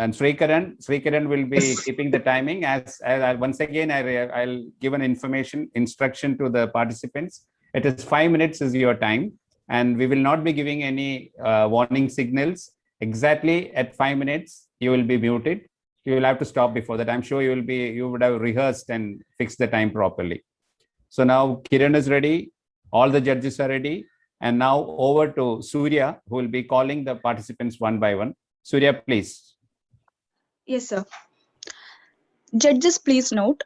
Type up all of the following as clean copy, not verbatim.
And Srikaran will be keeping the timing. As once again, I'll give an instruction to the participants. It is 5 minutes is your time, and we will not be giving any warning signals. Exactly at 5 minutes, you will be muted. You will have to stop before that. I'm sure you would have rehearsed and fixed the time properly. So now Kiran is ready. All the judges are ready. And now over to Surya, who will be calling the participants one by one. Surya, please. Yes, sir. Judges, please note,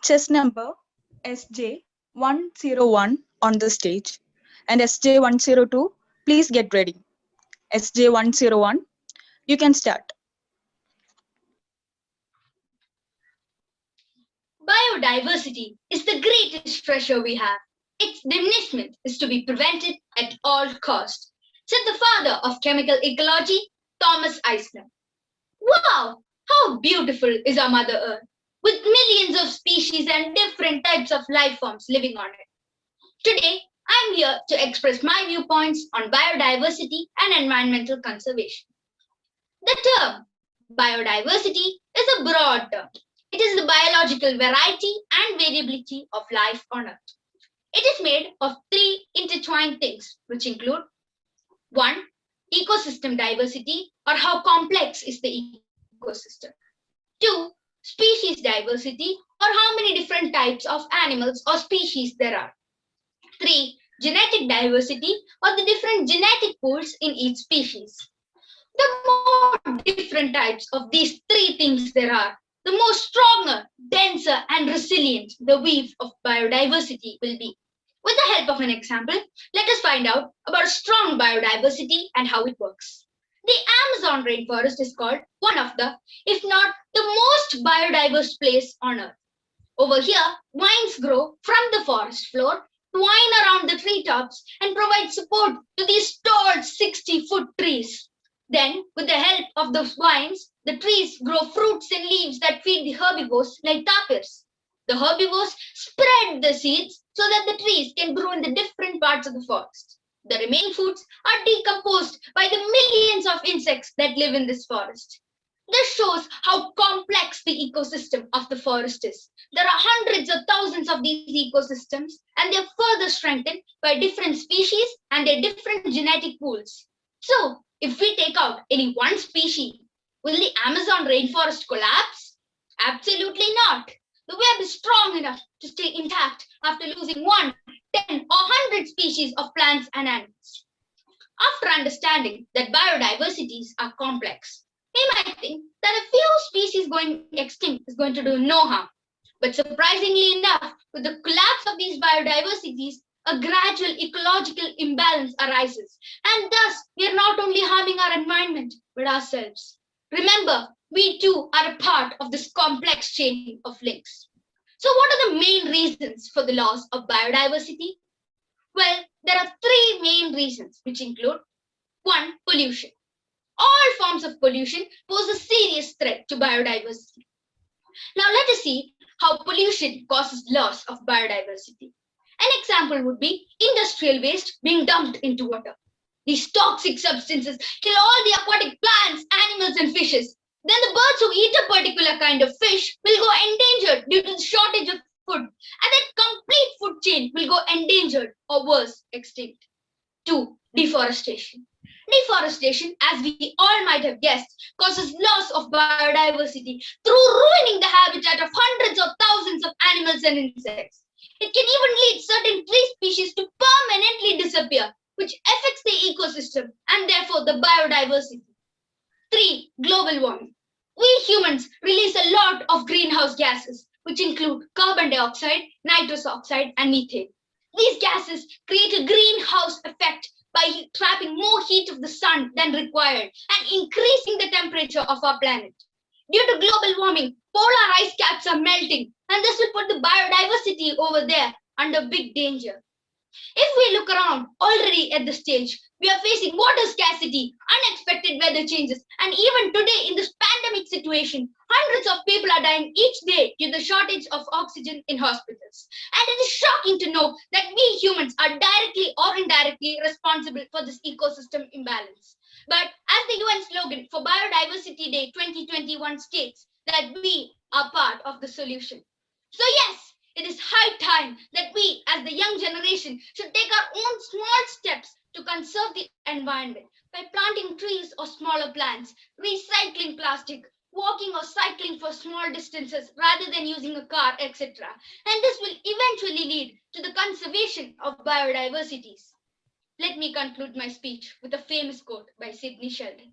chess number SJ101 on the stage and SJ102, please get ready. SJ101, you can start. Biodiversity is the greatest treasure we have. Its diminishment is to be prevented at all costs, said the father of chemical ecology, Thomas Oisca. Wow, how beautiful is our Mother Earth, with millions of species and different types of life forms living on it. Today, I'm here to express my viewpoints on biodiversity and environmental conservation. The term biodiversity is a broad term. It is the biological variety and variability of life on Earth. It is made of three intertwined things, which include 1. Ecosystem diversity, or how complex is the ecosystem. 2. Species diversity, or how many different types of animals or species there are. 3. Genetic diversity, or the different genetic pools in each species. The more different types of these three things there are, the more stronger, denser, and resilient the weave of biodiversity will be. With the help of an example, let us find out about strong biodiversity and how it works. The Amazon rainforest is called one of the, if not the most biodiverse place on Earth. Over here, vines grow from the forest floor, twine around the treetops, and provide support to these tall 60-foot trees. Then, with the help of those vines, the trees grow fruits and leaves that feed the herbivores like tapirs. The herbivores spread the seeds so that the trees can grow in the different parts of the forest. The remaining foods are decomposed by the millions of insects that live in this forest. This shows how complex the ecosystem of the forest is. There are hundreds of thousands of these ecosystems, and they are further strengthened by different species and their different genetic pools. So, if we take out any one species, will the Amazon rainforest collapse? Absolutely not. The web is strong enough to stay intact after losing 1, 10, or 100 species of plants and animals. After understanding that biodiversities are complex, we might think that a few species going extinct is going to do no harm. But surprisingly enough, with the collapse of these biodiversities, a gradual ecological imbalance arises, and thus we are not only harming our environment, but ourselves. Remember, we too are a part of this complex chain of links. So what are the main reasons for the loss of biodiversity? Well, there are three main reasons, which include 1. Pollution. All forms of pollution pose a serious threat to biodiversity. Now let us see how pollution causes loss of biodiversity. An example would be industrial waste being dumped into water. These toxic substances kill all the aquatic plants, animals, and fishes. Then the birds who eat a particular kind of fish will go endangered due to the shortage of food, and that complete food chain will go endangered or worse, extinct. 2. Deforestation. Deforestation, as we all might have guessed, causes loss of biodiversity through ruining the habitat of hundreds of thousands of animals and insects. It can even lead certain tree species to permanently disappear, which affects the ecosystem and therefore the biodiversity. 3. Global warming. We humans release a lot of greenhouse gases, which include carbon dioxide, nitrous oxide, and methane. These gases create a greenhouse effect by trapping more heat of the sun than required and increasing the temperature of our planet. Due to global warming, polar ice caps are melting, and this will put the biodiversity over there under big danger. If we look around already at this stage, we are facing water scarcity, unexpected weather changes, and even today in this pandemic situation, hundreds of people are dying each day due to the shortage of oxygen in hospitals. And it is shocking to know that we humans are directly or indirectly responsible for this ecosystem imbalance. But as the UN slogan for Biodiversity Day 2021 states, that we are part of the solution. So, yes, it is high time that we, as the young generation, should take our own small steps to conserve the environment by planting trees or smaller plants, recycling plastic, walking or cycling for small distances rather than using a car, etc. And this will eventually lead to the conservation of biodiversities. Let me conclude my speech with a famous quote by Sidney Sheldon.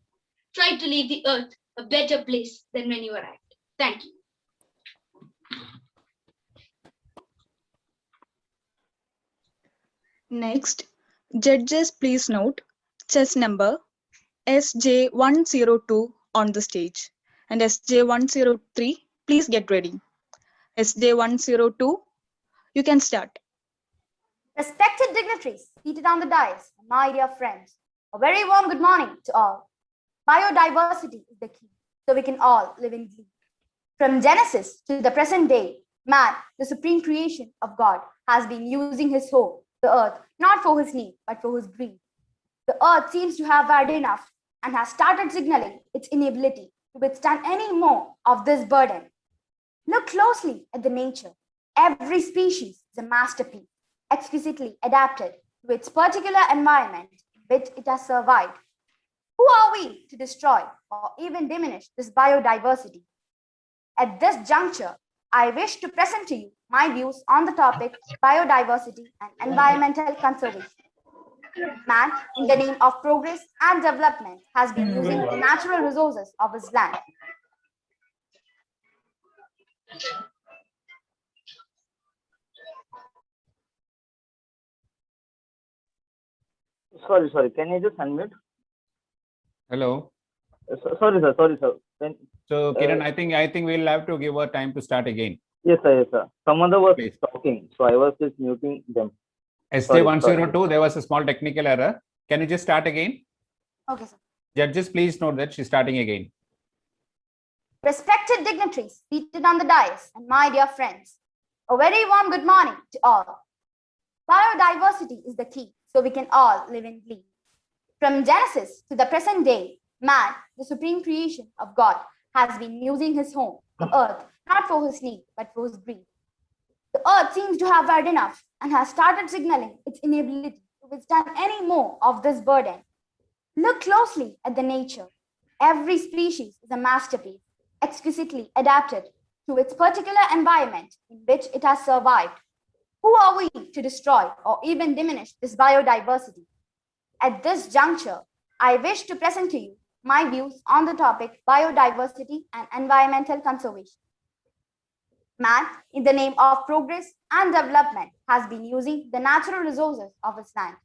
Try to leave the earth a better place than when you arrived. Thank you. Next, judges please note chess number SJ102 on the stage and SJ103 please get ready. SJ102, you can start. Respected dignitaries seated on the dais, and my dear friends, a very warm good morning to all. Biodiversity is the key, so we can all live in glee. From Genesis to the present day, man, the supreme creation of God, has been using his home, the earth, not for his need, but for his greed. The earth seems to have had enough and has started signaling its inability to withstand any more of this burden. Look closely at the nature. Every species is a masterpiece, exquisitely adapted to its particular environment in which it has survived. Who are we to destroy or even diminish this biodiversity? At this juncture, I wish to present to you my views on the topic biodiversity and environmental conservation. Man, in the name of progress and development, has been using the natural resources of his land. Sorry. Can you just unmute? Hello. Sorry, sir. So, Kiran, I think we'll have to give her time to start again. Yes, sir. Someone was Please. talking, so I was just muting them. SJ102, there was a small technical error. Can you just start again? Okay, sir. Judges, please note that she's starting again. Respected dignitaries seated on the dais, and my dear friends, a very warm good morning to all. Biodiversity is the key, so we can all live in glee. From Genesis to the present day, man, the supreme creation of God, has been using his home, the earth, not for his need, but for his greed. The earth seems to have had enough and has started signaling its inability to withstand any more of this burden. Look closely at the nature. Every species is a masterpiece, exquisitely adapted to its particular environment in which it has survived. Who are we to destroy or even diminish this biodiversity? At this juncture, I wish to present to you my views on the topic biodiversity and environmental conservation. Man, in the name of progress and development, has been using the natural resources of its land.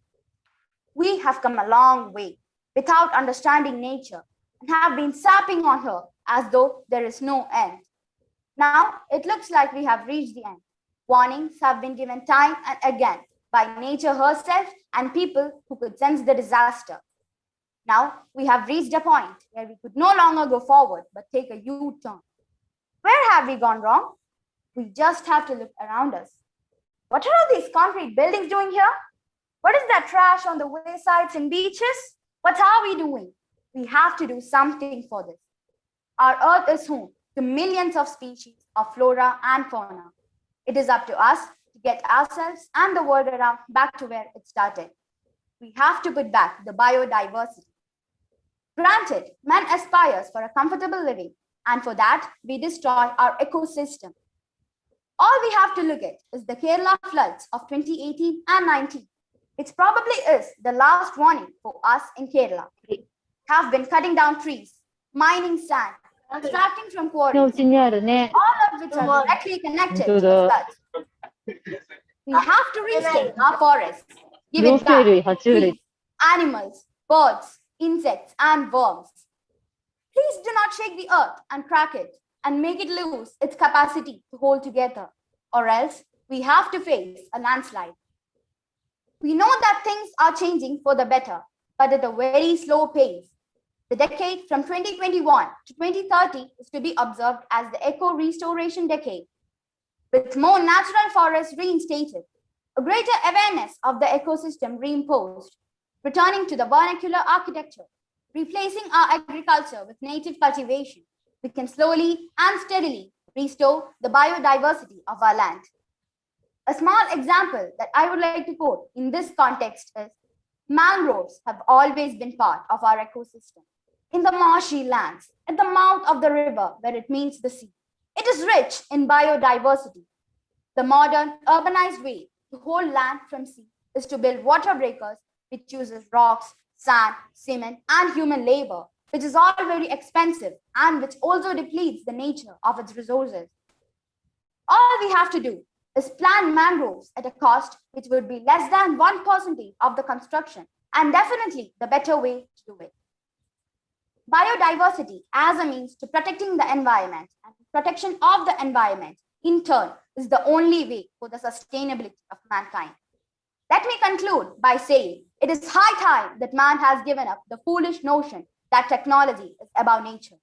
We have come a long way without understanding nature and have been sapping on her as though there is no end. Now it looks like we have reached the end. Warnings have been given time and again by nature herself and people who could sense the disaster. Now we have reached a point where we could no longer go forward but take a U-turn. Where have we gone wrong? We just have to look around us. What are all these concrete buildings doing here? What is that trash on the waysides and beaches? What are we doing? We have to do something for this. Our earth is home to millions of species of flora and fauna. It is up to us to get ourselves and the world around back to where it started. We have to put back the biodiversity. Granted, man aspires for a comfortable living, and for that, we destroy our ecosystem. All we have to look at is the Kerala floods of 2018 and 19, which probably is the last warning for us in Kerala. We have been cutting down trees, mining sand, extracting from quarries, all of which are directly connected to the floods. We have to restore our forests, give it back to trees, animals, birds, insects, and worms. Please do not shake the earth and crack it and make it lose its capacity to hold together, or else we have to face a landslide. We know that things are changing for the better, but at a very slow pace. The decade from 2021 to 2030 is to be observed as the eco-restoration decade, with more natural forests reinstated, a greater awareness of the ecosystem reimposed, returning to the vernacular architecture, Replacing our agriculture with native cultivation, we can slowly and steadily restore the biodiversity of our land. A small example that I would like to quote in this context is mangroves have always been part of our ecosystem. In the marshy lands, at the mouth of the river where it meets the sea, it is rich in biodiversity. The modern urbanized way to hold land from sea is to build water breakers which uses rocks, sand, cement, and human labor, which is all very expensive and which also depletes the nature of its resources. All we have to do is plant mangroves at a cost which would be less than 1% of the construction, and definitely the better way to do it. Biodiversity as a means to protecting the environment and protection of the environment in turn is the only way for the sustainability of mankind. Let me conclude by saying it is high time that man has given up the foolish notion that technology is above nature.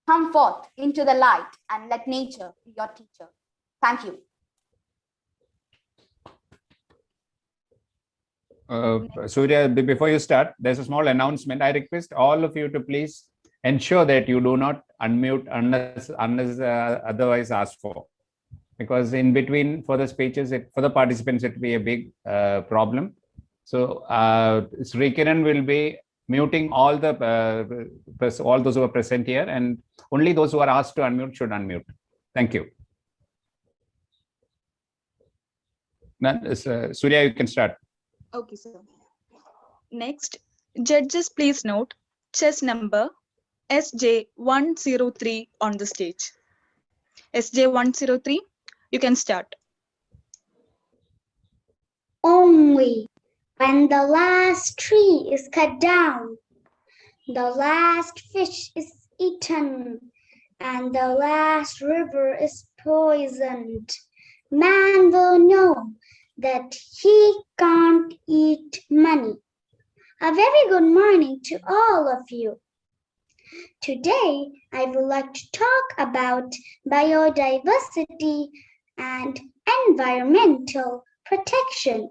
Come forth into the light and let nature be your teacher. Thank you. Surya, before you start, there's a small announcement. I request all of you to please ensure that you do not unmute unless otherwise asked for. Because in between for the speeches, for the participants, it will be a big problem. So Sri Kiran will be muting all those who are present here, and only those who are asked to unmute should unmute. Thank you. Now, Surya, you can start. Okay, sir. Next, judges, please note chess number SJ103 on the stage. SJ103, you can start. Only when the last tree is cut down, the last fish is eaten, and the last river is poisoned, man will know that he can't eat money. A very good morning to all of you. Today, I would like to talk about biodiversity and environmental protection.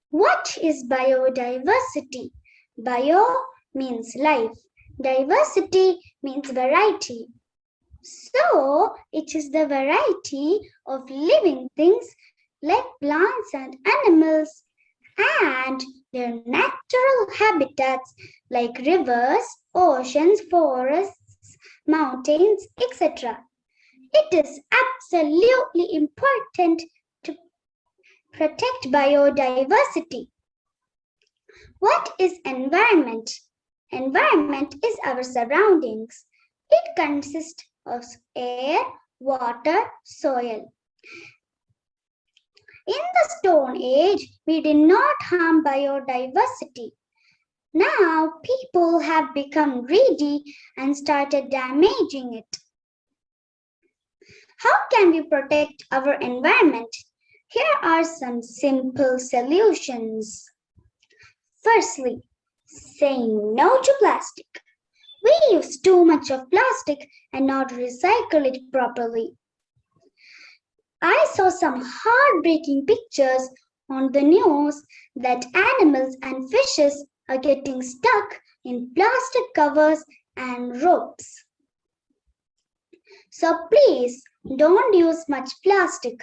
What is biodiversity? Bio means life. Diversity means variety. So, it is the variety of living things like plants and animals and their natural habitats like rivers, oceans, forests, mountains, etc. It is absolutely important to protect biodiversity. What is environment? Environment is our surroundings. It consists of air, water, soil. In the Stone Age, we did not harm biodiversity. Now, people have become greedy and started damaging it. How can we protect our environment? Here are some simple solutions. Firstly, saying no to plastic. We use too much of plastic and not recycle it properly. I saw some heartbreaking pictures on the news that animals and fishes are getting stuck in plastic covers and ropes. So please don't use much plastic.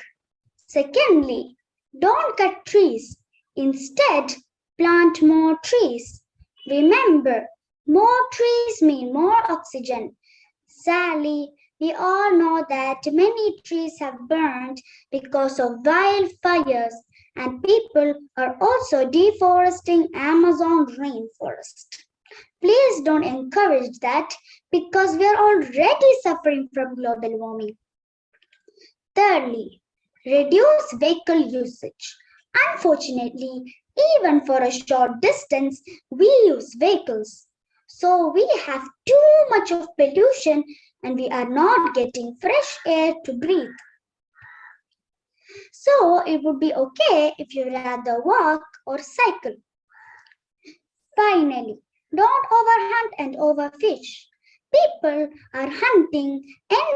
Secondly, don't cut trees. Instead, plant more trees. Remember, more trees mean more oxygen. Sadly, we all know that many trees have burned because of wildfires, and people are also deforesting Amazon rainforest. Please don't encourage that because we are already suffering from global warming. Thirdly, reduce vehicle usage. Unfortunately, even for a short distance, we use vehicles. So we have too much of pollution and we are not getting fresh air to breathe. So it would be okay if you rather walk or cycle. Finally, don't overhunt and overfish. People are hunting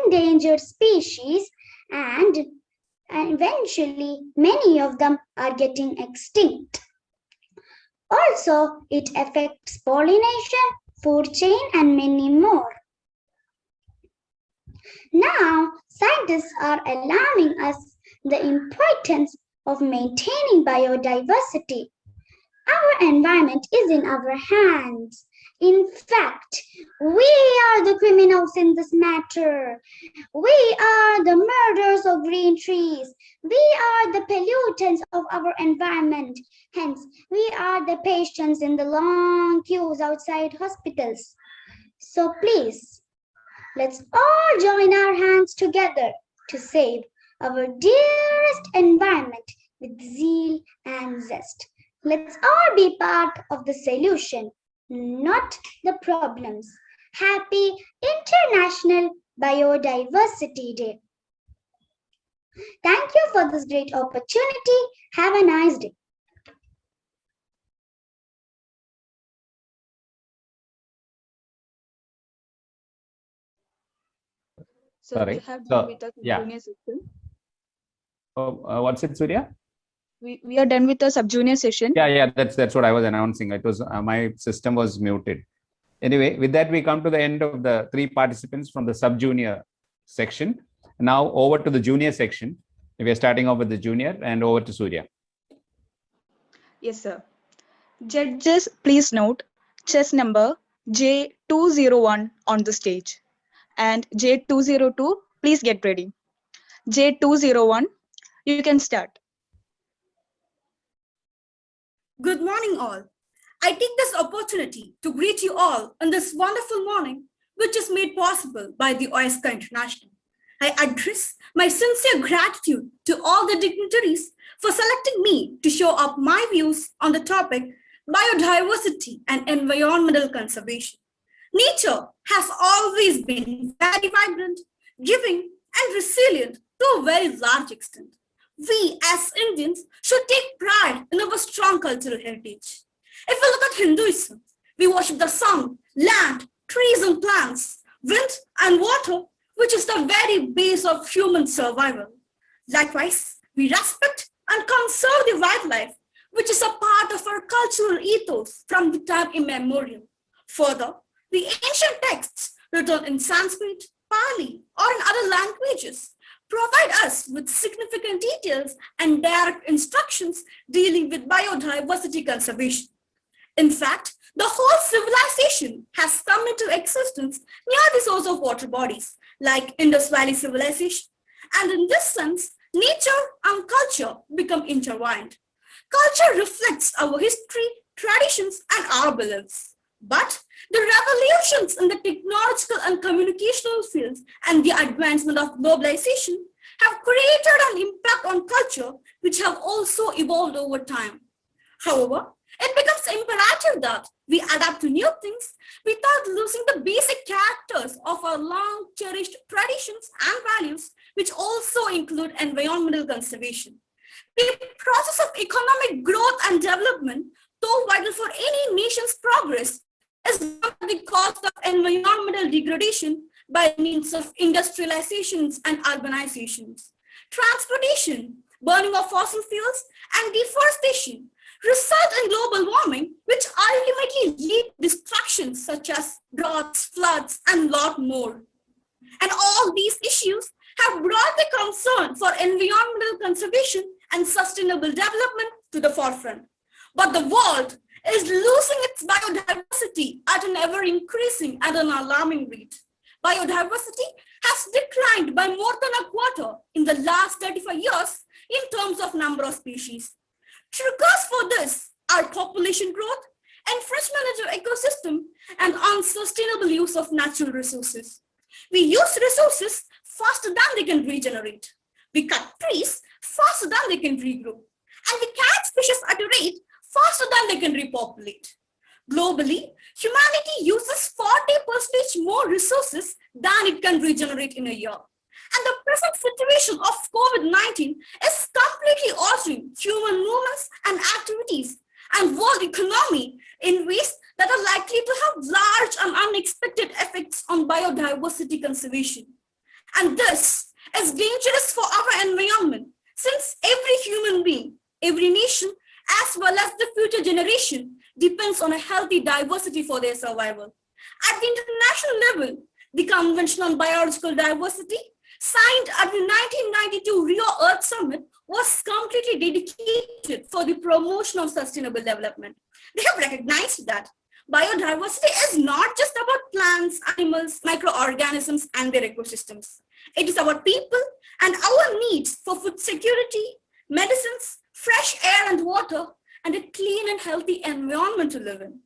endangered species and eventually many of them are getting extinct. Also, it affects pollination, food chain, and many more. Now, scientists are alarming us the importance of maintaining biodiversity. Our environment is in our hands. In fact, we are the criminals in this matter. We are the murderers of green trees. We are the pollutants of our environment. Hence, we are the patients in the long queues outside hospitals. So please, let's all join our hands together to save our dearest environment with zeal and zest. Let's all be part of the solution, not the problems. Happy International Biodiversity Day. Thank you for this great opportunity. Have a nice day. So Sorry. we have So, done with the yeah. junior session. Oh, what's it, Surya? We are done with the sub-junior session. Yeah, that's what I was announcing. It was my system was muted. Anyway, with that, we come to the end of the 3 participants from the sub-junior section. Now over to the junior section. We are starting off with the junior and over to Surya. Yes, sir. Judges, please note chess number J201 on the stage. And J202, please get ready. J201, you can start. Good morning, all. I take this opportunity to greet you all on this wonderful morning, which is made possible by the Oisca International. I address my sincere gratitude to all the dignitaries for selecting me to show up my views on the topic biodiversity and environmental conservation. Nature has always been very vibrant, giving, and resilient to a very large extent. We as Indians should take pride in our strong cultural heritage. If we look at Hinduism, we worship the sun, land, trees and plants, wind and water, which is the very base of human survival. Likewise, we respect and conserve the wildlife, which is a part of our cultural ethos from the time immemorial. Further, the ancient texts written in Sanskrit, Pali, or in other languages provide us with significant details and direct instructions dealing with biodiversity conservation. In fact, the whole civilization has come into existence near the source of water bodies, like Indus Valley civilization. And in this sense, nature and culture become intertwined. Culture reflects our history, traditions, and our beliefs. But the revolutions in the technological and communicational fields and the advancement of globalization have created an impact on culture which have also evolved over time. However, it becomes imperative that we adapt to new things without losing the basic characters of our long cherished traditions and values, which also include environmental conservation. The process of economic growth and development, though vital for any nation's progress, is not at the cost of environmental degradation by means of industrializations and urbanizations. Transportation, burning of fossil fuels, and deforestation result in global warming, which ultimately lead to destructions such as droughts, floods, and a lot more. And all these issues have brought the concern for environmental conservation and sustainable development to the forefront. But the world is losing its biodiversity at an ever-increasing and an alarming rate. Biodiversity has declined by more than a quarter in the last 35 years in terms of number of species. Triggers for this are population growth, infringement into ecosystem, and unsustainable use of natural resources. We use resources faster than they can regenerate. We cut trees faster than they can regrow. And we catch fishes at a rate faster than they can repopulate. Globally, humanity uses 40% more resources than it can regenerate in a year. And the present situation of COVID-19 is completely altering human movements and activities and world economy in ways that are likely to have large and unexpected effects on biodiversity conservation. And this is dangerous for our environment, since every human being, every nation, as well as the future generation depends on a healthy diversity for their survival. At the international level, the Convention on Biological Diversity, signed at the 1992 Rio Earth Summit, was completely dedicated for the promotion of sustainable development. They have recognized that biodiversity is not just about plants, animals, microorganisms, and their ecosystems. It is about people and our needs for food security, medicines, fresh air and water, and a clean and healthy environment to live in.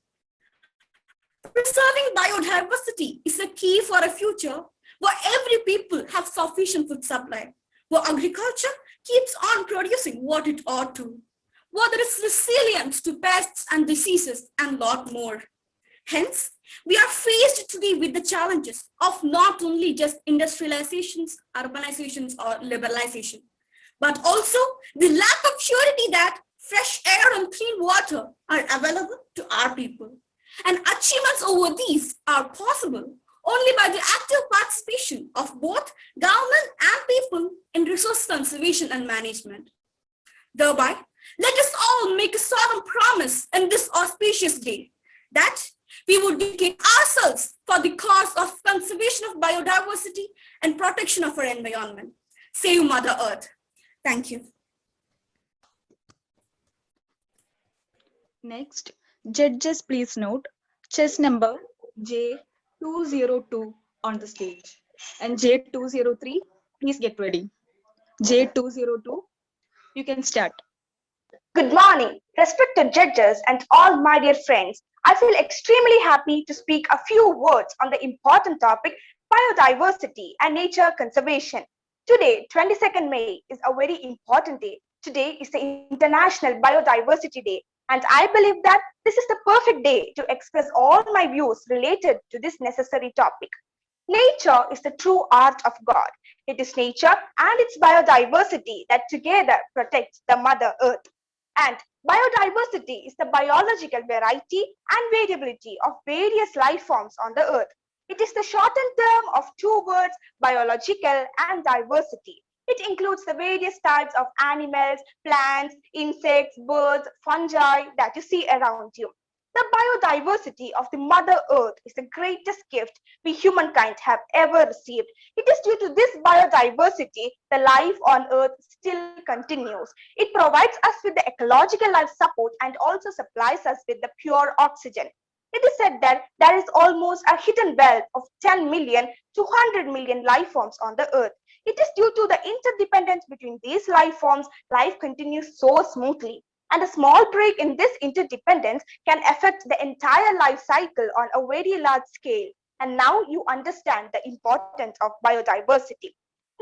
Preserving biodiversity is a key for a future where every people have sufficient food supply, where agriculture keeps on producing what it ought to, where there is resilience to pests and diseases, and a lot more. Hence, we are faced today with the challenges of not only just industrializations, urbanizations, or liberalization, but also the lack of surety that fresh air and clean water are available to our people. And achievements over these are possible only by the active participation of both government and people in resource conservation and management. Thereby, let us all make a solemn promise in this auspicious day that we would dedicate ourselves for the cause of conservation of biodiversity and protection of our environment. Save Mother Earth. Thank you. Next, judges please note chess number J202 on the stage. And J203, please get ready. J202, you can start. Good morning, respected judges and all my dear friends. I feel extremely happy to speak a few words on the important topic biodiversity and nature conservation. Today, 22nd May, is a very important day. Today is the International Biodiversity Day, and I believe that this is the perfect day to express all my views related to this necessary topic. Nature is the true art of God. It is nature and its biodiversity that together protects the Mother Earth. And biodiversity is the biological variety and variability of various life forms on the earth. It is the shortened term of two words, biological and diversity. It includes the various types of animals, plants, insects, birds, fungi that you see around you. The biodiversity of the Mother Earth is the greatest gift we humankind have ever received. It is due to this biodiversity the life on Earth still continues. It provides us with the ecological life support and also supplies us with the pure oxygen. It is said that there is almost a hidden wealth of 10 million to 100 million life forms on the Earth. It is due to the interdependence between these life forms, life continues so smoothly. And a small break in this interdependence can affect the entire life cycle on a very large scale. And now you understand the importance of biodiversity.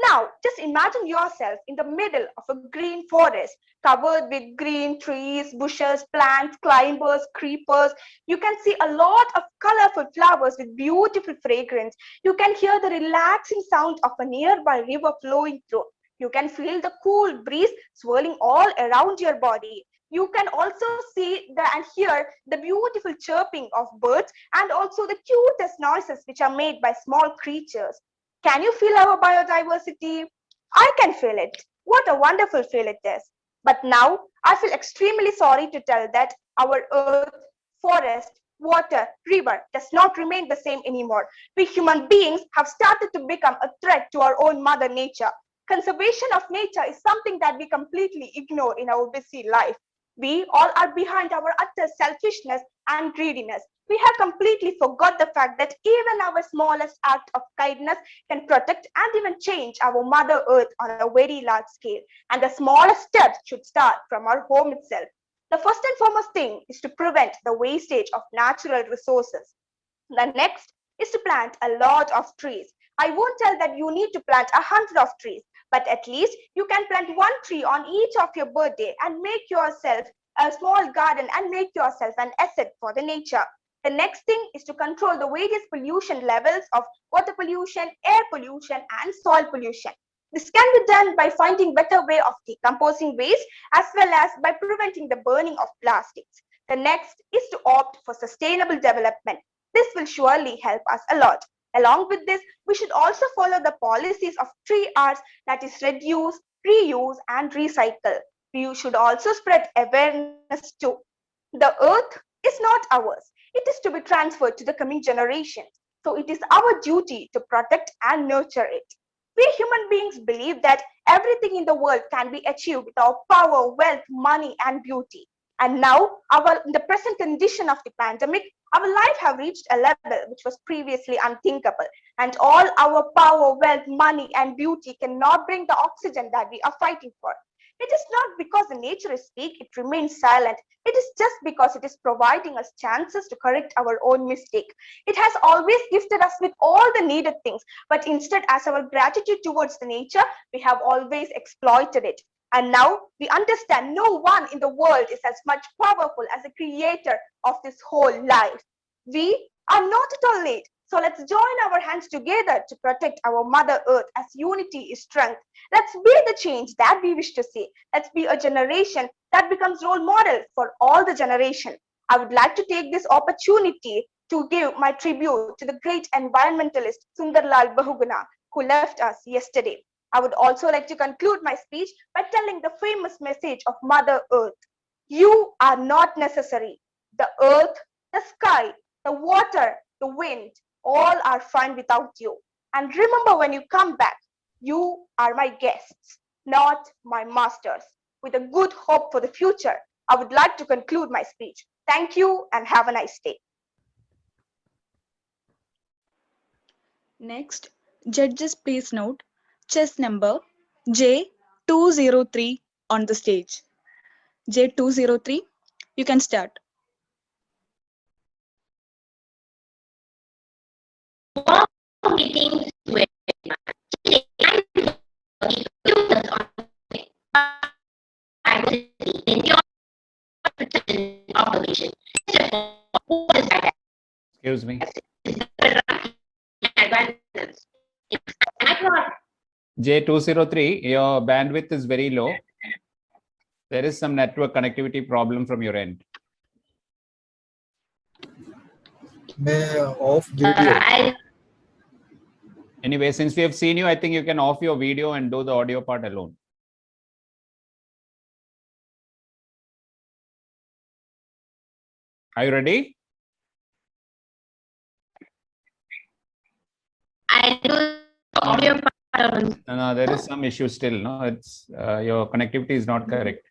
Now, just imagine yourself in the middle of a green forest covered with green trees, bushes, plants, climbers, creepers. You can see a lot of colorful flowers with beautiful fragrance. You can hear the relaxing sound of a nearby river flowing through. You can feel the cool breeze swirling all around your body. You can also see and hear the beautiful chirping of birds and also the cutest noises which are made by small creatures. Can you feel our biodiversity? I can feel it. What a wonderful feel it is. But now I feel extremely sorry to tell that our earth, forest, water, river does not remain the same anymore. We human beings have started to become a threat to our own mother nature. Conservation of nature is something that we completely ignore in our busy life. We all are behind our utter selfishness and greediness. We have completely forgot the fact that even our smallest act of kindness can protect and even change our Mother Earth on a very large scale. And the smallest steps should start from our home itself. The first and foremost thing is to prevent the wastage of natural resources. The next is to plant a lot of trees. I won't tell that you need to plant 100 of trees, but at least you can plant one tree on each of your birthday and make yourself a small garden and make yourself an asset for the nature. The next thing is to control the various pollution levels of water pollution, air pollution, and soil pollution. This can be done by finding better way of decomposing waste as well as by preventing the burning of plastics. The next is to opt for sustainable development. This will surely help us a lot. Along with this, we should also follow the policies of 3 R's, that is reduce, reuse, and recycle. You should also spread awareness too. The earth is not ours. It is to be transferred to the coming generations. So it is our duty to protect and nurture it. We human beings believe that everything in the world can be achieved with our power, wealth, money, and beauty. And now, in the present condition of the pandemic, our life have reached a level which was previously unthinkable. And all our power, wealth, money, and beauty cannot bring the oxygen that we are fighting for. It is not because the nature is weak, it remains silent. It is just because it is providing us chances to correct our own mistake. It has always gifted us with all the needed things, but instead, as our gratitude towards the nature, we have always exploited it. And now we understand no one in the world is as much powerful as the creator of this whole life. We are not at all late. So let's join our hands together to protect our Mother Earth, as unity is strength. Let's be the change that we wish to see. Let's be a generation that becomes role model for all the generation. I would like to take this opportunity to give my tribute to the great environmentalist Sundarlal Bahuguna, who left us yesterday. I would also like to conclude my speech by telling the famous message of Mother Earth. You are not necessary. The earth, the sky, the water, the wind, all are fine without you. And remember, when you come back, you are my guests, not my masters. With a good hope for the future, I would like to conclude my speech. Thank you and have a nice day. Next, judges please note chess number J203 on the stage. J203, you can start. Excuse me. J203, your bandwidth is very low. There is some network connectivity problem from your end. May off video. Anyway, since we have seen you, I think you can off your video and do the audio part alone. Are you ready? I do the audio part alone. No, there is some issue still. No, it's your connectivity is not correct.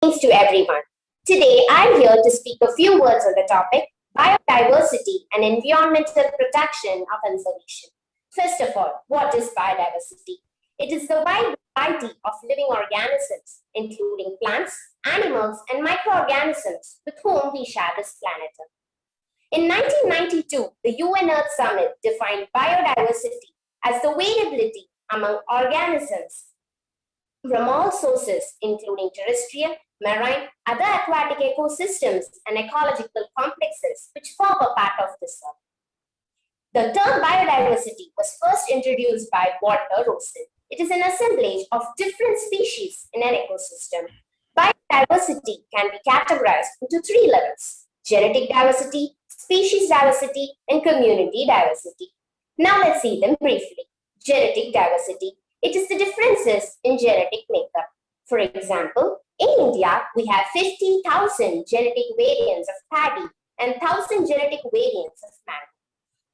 Thanks to everyone. Today, I'm here to speak a few words on the topic biodiversity and environmental protection or conservation. First of all, what is biodiversity? It is the wide variety of living organisms, including plants, animals, and microorganisms with whom we share this planet. In 1992, the UN Earth Summit defined biodiversity as the variability among organisms from all sources, including terrestrial, marine, other aquatic ecosystems, and ecological complexes which form a part of this earth. The term biodiversity was first introduced by Walter Rosen. It is an assemblage of different species in an ecosystem. Biodiversity can be categorized into three levels: genetic diversity, species diversity, and community diversity. Now let's see them briefly. Genetic diversity. It is the differences in genetic makeup. For example, in India, we have 50,000 genetic variants of paddy and 1,000 genetic variants of mango.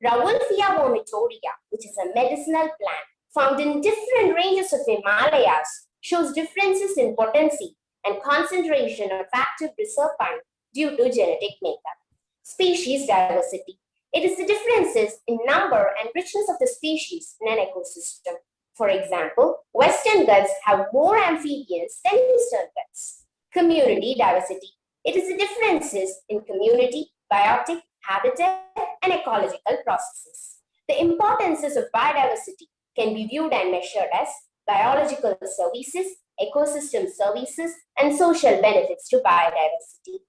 Rauwolfia vomitoria, which is a medicinal plant found in different ranges of Himalayas, shows differences in potency and concentration of active reserpine due to genetic makeup. Species diversity. It is the differences in number and richness of the species in an ecosystem. For example, Western Ghats have more amphibians than Eastern Ghats. Community diversity. It is the differences in community, biotic, habitat, and ecological processes. The importances of biodiversity can be viewed and measured as biological services, ecosystem services, and social benefits to biodiversity.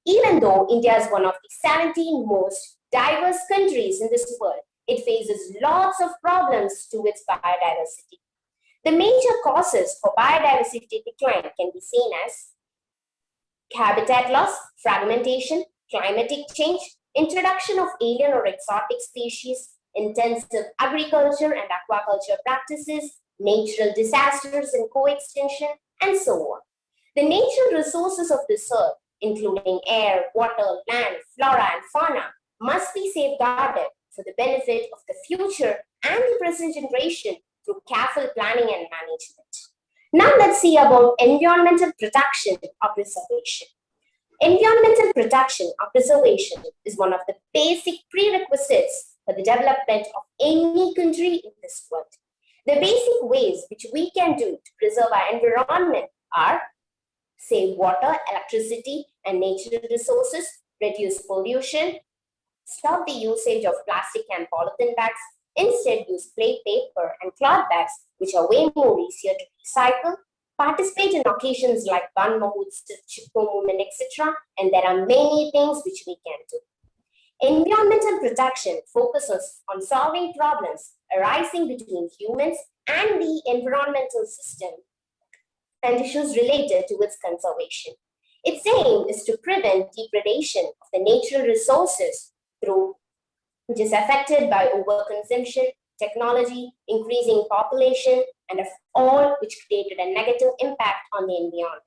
Even though India is one of the 17 most diverse countries in this world, it faces lots of problems to its biodiversity. The major causes for biodiversity decline can be seen as habitat loss, fragmentation, climatic change, introduction of alien or exotic species, intensive agriculture and aquaculture practices, natural disasters and coextinction, and so on. The natural resources of this earth, including air, water, land, flora, and fauna, must be safeguarded for the benefit of the future and the present generation through careful planning and management. Now let's see about environmental protection or preservation. Environmental protection or preservation is one of the basic prerequisites for the development of any country in this world. The basic ways which we can do to preserve our environment are save water, electricity, and natural resources, reduce pollution, stop the usage of plastic and polythene bags, instead use plate paper and cloth bags, which are way more easier to recycle, participate in occasions like Ban Mahotsav, Chipko movement, etc. And there are many things which we can do. Environmental protection focuses on solving problems arising between humans and the environmental system and issues related to its conservation. Its aim is to prevent degradation of the natural resources through which is affected by overconsumption, technology, increasing population, and of all which created a negative impact on the environment.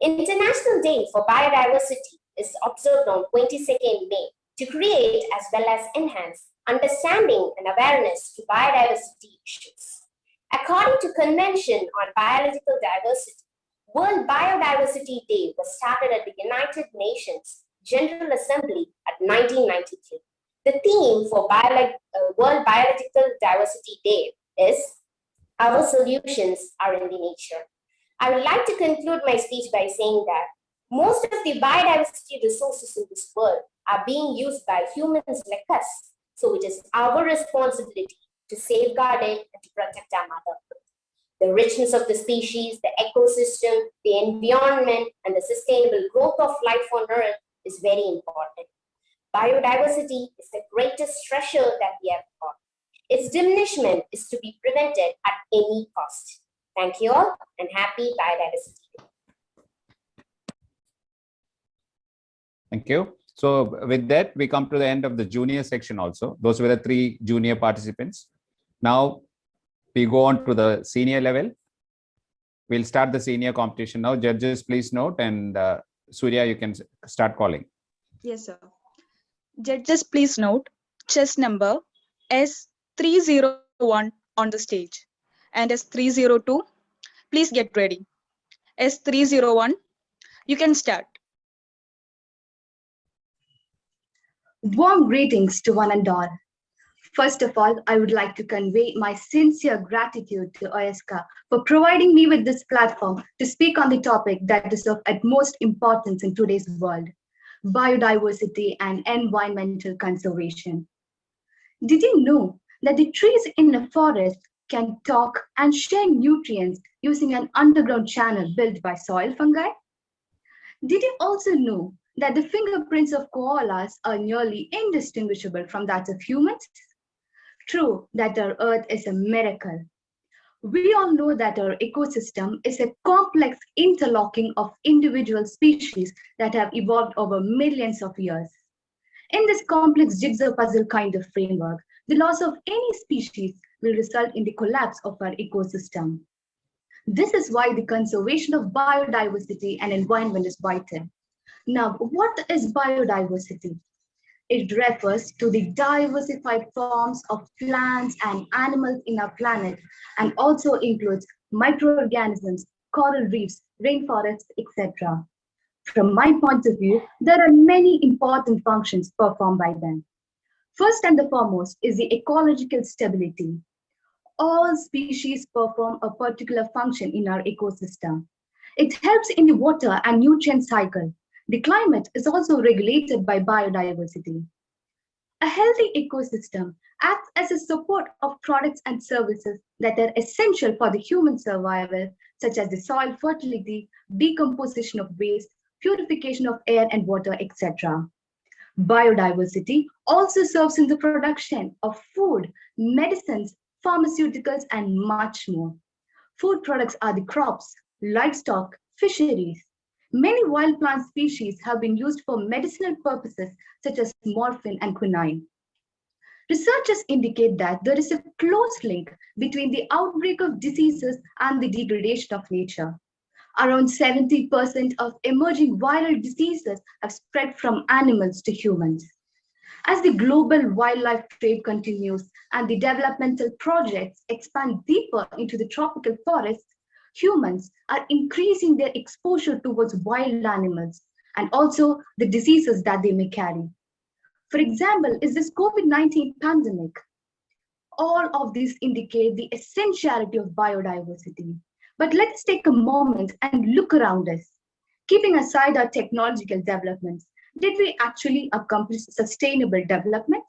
International Day for Biodiversity is observed on 22nd May to create as well as enhance understanding and awareness to biodiversity issues. According to Convention on Biological Diversity, World Biodiversity Day was started at the United Nations General Assembly at 1993. The theme for World Biological Diversity Day is Our Solutions Are in the Nature. I would like to conclude my speech by saying that most of the biodiversity resources in this world are being used by humans like us. So it is our responsibility to safeguard it and to protect our mother earth. The richness of the species, the ecosystem, the environment, and the sustainable growth of life on earth is very important. Biodiversity is the greatest treasure that we have got. Its diminishment is to be prevented at any cost. Thank you all and happy Biodiversity Day. Thank you. So with that, we come to the end of the junior section also. Those were the 3 junior participants. Now we go on to the senior level. We'll start the senior competition now. Judges, please note, and Surya, you can start calling. Yes, sir. Judges, please note chess number S301 on the stage and S302. Please get ready. S301, you can start. Warm greetings to one and all. First of all, I would like to convey my sincere gratitude to Oisca for providing me with this platform to speak on the topic that is of utmost importance in today's world: biodiversity and environmental conservation. Did you know that the trees in a forest can talk and share nutrients using an underground channel built by soil fungi? Did you also know that the fingerprints of koalas are nearly indistinguishable from that of humans? True that our earth is a miracle. We all know that our ecosystem is a complex interlocking of individual species that have evolved over millions of years. In this complex jigsaw puzzle kind of framework, the loss of any species will result in the collapse of our ecosystem. This is why the conservation of biodiversity and environment is vital. Now, what is biodiversity? It refers to the diversified forms of plants and animals in our planet and also includes microorganisms, coral reefs, rainforests, etc. From my point of view, there are many important functions performed by them. First and the foremost is the ecological stability. All species perform a particular function in our ecosystem. It helps in the water and nutrient cycle. The climate is also regulated by biodiversity. A healthy ecosystem acts as a support of products and services that are essential for the human survival, such as the soil fertility, decomposition of waste, purification of air and water, etc. Biodiversity also serves in the production of food, medicines, pharmaceuticals, and much more. Food products are the crops, livestock, fisheries. Many wild plant species have been used for medicinal purposes such as morphine and quinine. Researchers indicate that there is a close link between the outbreak of diseases and the degradation of nature. Around 70% of emerging viral diseases have spread from animals to humans. As the global wildlife trade continues and the developmental projects expand deeper into the tropical forests, humans are increasing their exposure towards wild animals and also the diseases that they may carry. For example, is this COVID-19 pandemic. All of these indicate the essentiality of biodiversity. But let's take a moment and look around us. Keeping aside our technological developments, did we actually accomplish sustainable development?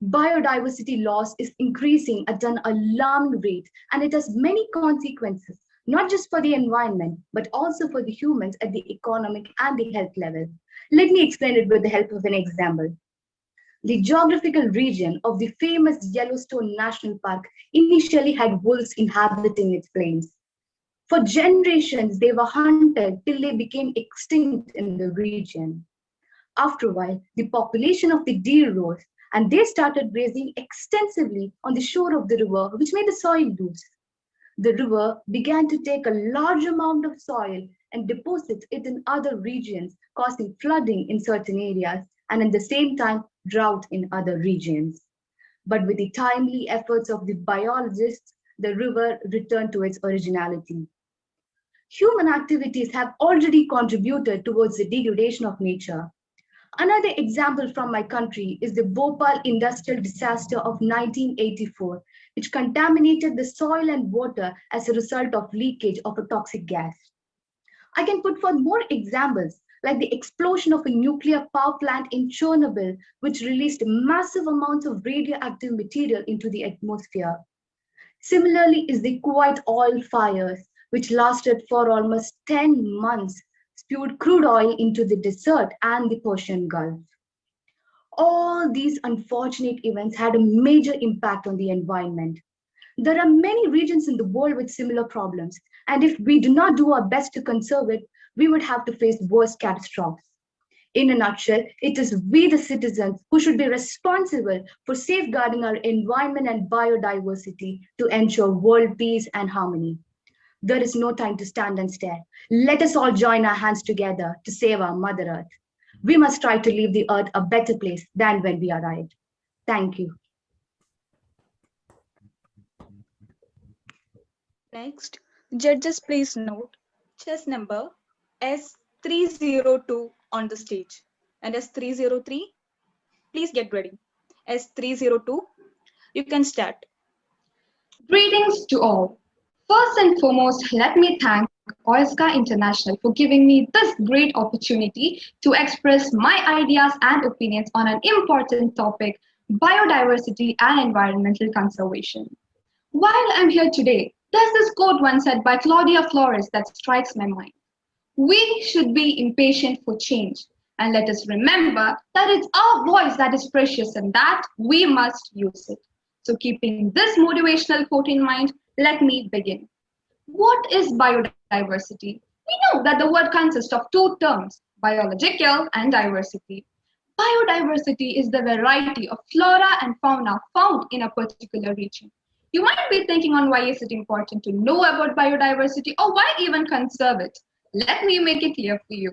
Biodiversity loss is increasing at an alarming rate, and it has many consequences, not just for the environment, but also for the humans at the economic and the health level. Let me explain it with the help of an example. The geographical region of the famous Yellowstone National Park initially had wolves inhabiting its plains. For generations, they were hunted till they became extinct in the region. After a while, the population of the deer rose, and they started grazing extensively on the shore of the river, which made the soil loose. The river began to take a large amount of soil and deposit it in other regions, causing flooding in certain areas, and at the same time, drought in other regions. But with the timely efforts of the biologists, the river returned to its originality. Human activities have already contributed towards the degradation of nature. Another example from my country is the Bhopal industrial disaster of 1984, which contaminated the soil and water as a result of leakage of a toxic gas. I can put forth more examples, like the explosion of a nuclear power plant in Chernobyl, which released massive amounts of radioactive material into the atmosphere. Similarly is the Kuwait oil fires, which lasted for almost 10 months, spewed crude oil into the desert and the Persian Gulf. All these unfortunate events had a major impact on the environment. There are many regions in the world with similar problems, and if we do not do our best to conserve it, we would have to face worse catastrophes. In a nutshell, it is we the citizens who should be responsible for safeguarding our environment and biodiversity to ensure world peace and harmony. There is no time to stand and stare. Let us all join our hands together to save our Mother Earth. We must try to leave the Earth a better place than when we arrived. Thank you. Next, judges please note chess number S302 on the stage and S303, please get ready. S302, you can start. Greetings to all. First and foremost, let me thank Oisca International for giving me this great opportunity to express my ideas and opinions on an important topic, biodiversity and environmental conservation. While I'm here today, there's this quote once said by Claudia Flores that strikes my mind. We should be impatient for change, and let us remember that it's our voice that is precious and that we must use it. So keeping this motivational quote in mind, let me begin. What is biodiversity? We know that the word consists of two terms, biological and diversity. Biodiversity is the variety of flora and fauna found in a particular region. You might be thinking on why is it important to know about biodiversity or why even conserve it. Let me make it clear for you.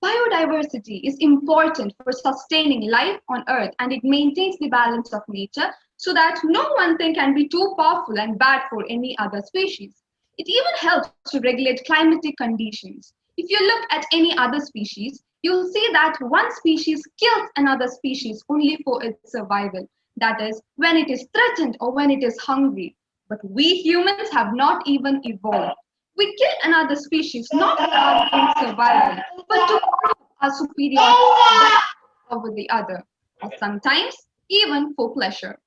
Biodiversity is important for sustaining life on Earth, and it maintains the balance of nature so that no one thing can be too powerful and bad for any other species. It even helps to regulate climatic conditions. If you look at any other species, you'll see that one species kills another species only for its survival. That is, when it is threatened or when it is hungry. But we humans have not even evolved. We kill another species not for our own survival, but to prove our superiority over the other, or sometimes even for pleasure.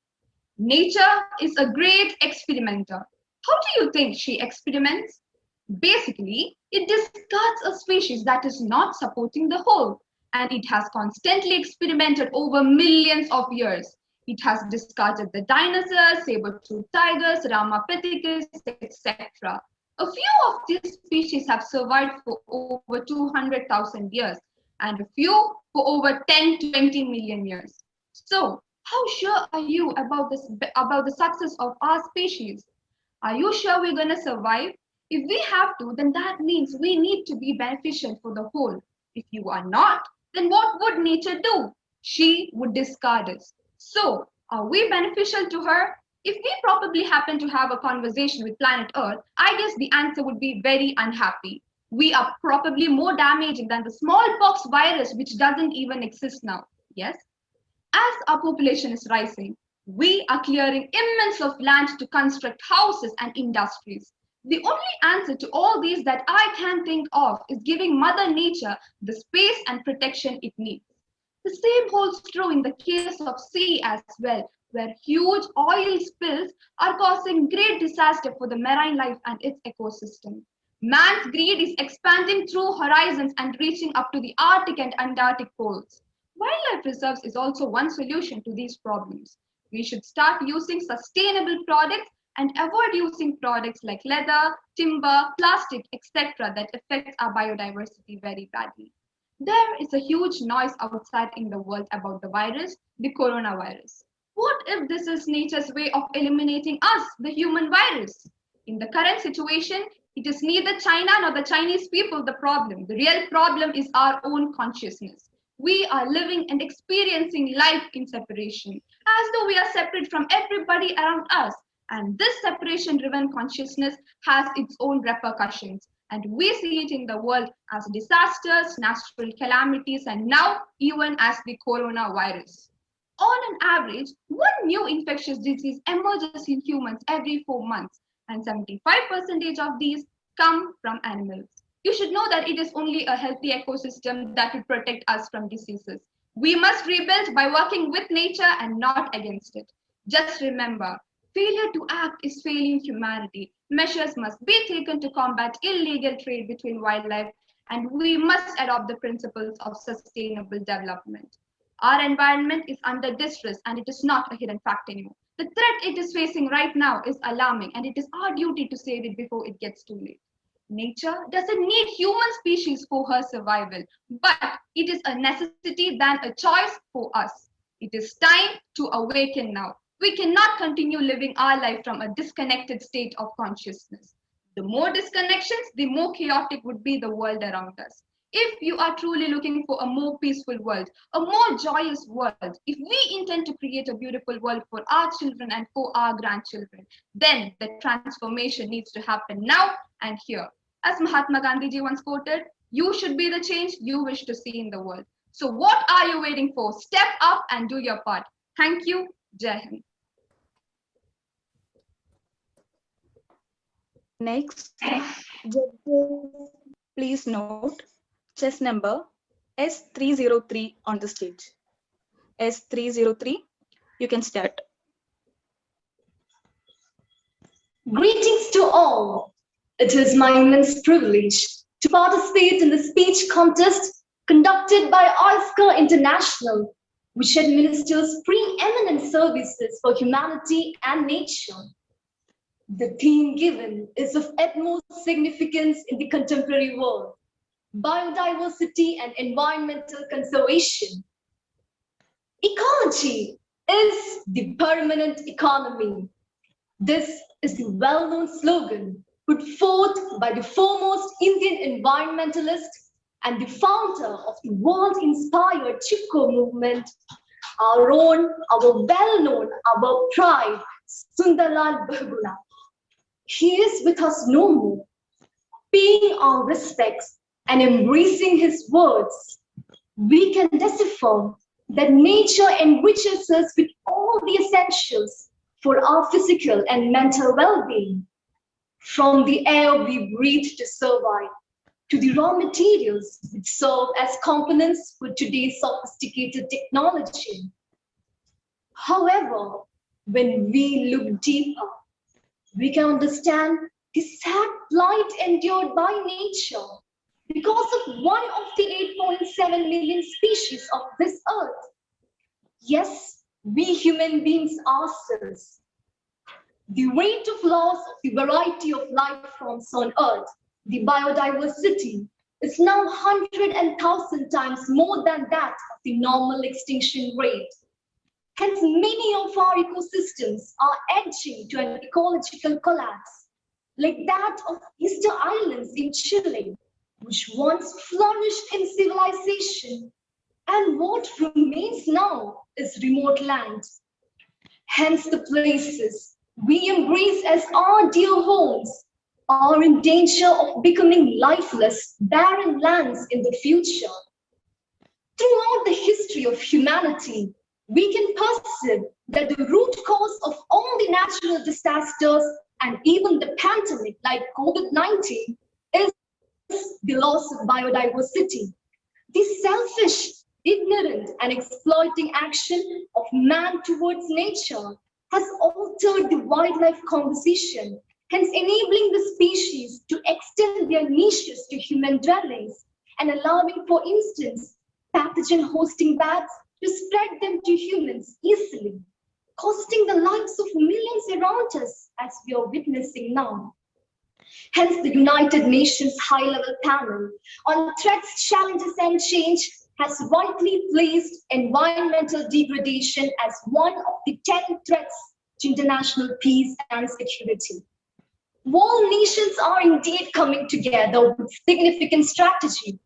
Nature is a great experimenter. How do you think she experiments? Basically, it discards a species that is not supporting the whole, and it has constantly experimented over millions of years. It has discarded the dinosaurs, saber-toothed tigers, Ramapithecus, etc. A few of these species have survived for over 200,000 years, and a few for over 10 to 20 million years. So, How sure are you about the success of our species? Are you sure we're going to survive? If we have to, then that means we need to be beneficial for the whole. If you are not, then what would nature do? She would discard us. So, are we beneficial to her? If we probably happen to have a conversation with planet Earth, I guess the answer would be very unhappy. We are probably more damaging than the smallpox virus, which doesn't even exist now. Yes? As our population is rising, we are clearing immense of land to construct houses and industries. The only answer to all these that I can think of is giving Mother Nature the space and protection it needs. The same holds true in the case of sea as well, where huge oil spills are causing great disaster for the marine life and its ecosystem. Man's greed is expanding through horizons and reaching up to the Arctic and Antarctic poles. Wildlife reserves is also one solution to these problems. We should start using sustainable products and avoid using products like leather, timber, plastic, etc. that affects our biodiversity very badly. There is a huge noise outside in the world about the virus, the coronavirus. What if this is nature's way of eliminating us, the human virus? In the current situation, it is neither China nor the Chinese people the problem. The real problem is our own consciousness. We are living and experiencing life in separation, as though we are separate from everybody around us. And this separation-driven consciousness has its own repercussions. And we see it in the world as disasters, natural calamities, and now even as the coronavirus. On an average, one new infectious disease emerges in humans every 4 months, and 75% of these come from animals. You should know that it is only a healthy ecosystem that will protect us from diseases. We must rebuild by working with nature and not against it. Just remember, failure to act is failing humanity. Measures must be taken to combat illegal trade between wildlife, and we must adopt the principles of sustainable development. Our environment is under distress, and it is not a hidden fact anymore. The threat it is facing right now is alarming, and it is our duty to save it before it gets too late. Nature doesn't need human species for her survival, but it is a necessity than a choice for us. It is time to awaken now. We cannot continue living our life from a disconnected state of consciousness. The more disconnections, the more chaotic would be the world around us. If you are truly looking for a more peaceful world, a more joyous world, if we intend to create a beautiful world for our children and for our grandchildren, then the transformation needs to happen now and here. As Mahatma Gandhi ji once quoted, you should be the change you wish to see in the world. So what are you waiting for? Step up and do your part. Thank you. Jai Hind. Next, judges, please note chess number S303 on the stage. S303, you can start. Greetings to all. It is my immense privilege to participate in the speech contest conducted by Oisca International, which administers preeminent services for humanity and nature. The theme given is of utmost significance in the contemporary world: biodiversity and environmental conservation. Ecology is the permanent economy. This is the well-known slogan put forth by the foremost Indian environmentalist and the founder of the world-inspired Chipko movement, our well-known, our pride, Sundarlal Bahuguna. He is with us no more. Paying our respects and embracing his words, we can decipher that nature enriches us with all the essentials for our physical and mental well-being. From the air we breathe to survive, to the raw materials which serve as components for today's sophisticated technology. However, when we look deeper, we can understand the sad plight endured by nature because of one of the 8.7 million species of this earth. Yes, we human beings ourselves. The rate of loss of the variety of life forms on earth, the biodiversity, is now 100,000 times more than that of the normal extinction rate. Hence, many of our ecosystems are edging to an ecological collapse, like that of Easter Islands in Chile, which once flourished in civilization, and what remains now is remote land. Hence, the places we embrace as our dear homes are in danger of becoming lifeless, barren lands in the future. Throughout the history of humanity, we can perceive that the root cause of all the natural disasters and even the pandemic like COVID-19 is the loss of biodiversity. The selfish, ignorant, and exploiting action of man towards nature has altered the wildlife composition, hence enabling the species to extend their niches to human dwellings and allowing, for instance, pathogen hosting bats to spread them to humans easily, costing the lives of millions around us as we are witnessing now. Hence, the United Nations High-Level Panel on Threats, Challenges and Change has rightly placed environmental degradation as one of the 10 threats to international peace and security. World nations are indeed coming together with significant strategy,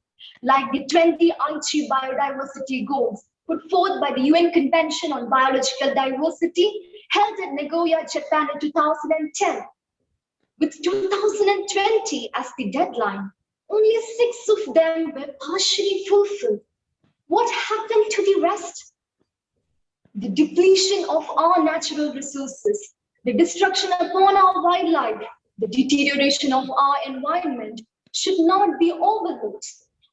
like the 20 Aichi biodiversity goals put forth by the UN Convention on Biological Diversity held at Nagoya, Japan in 2010. With 2020 as the deadline, only 6 of them were partially fulfilled. What happened to the rest? The depletion of our natural resources, the destruction upon our wildlife, the deterioration of our environment should not be overlooked.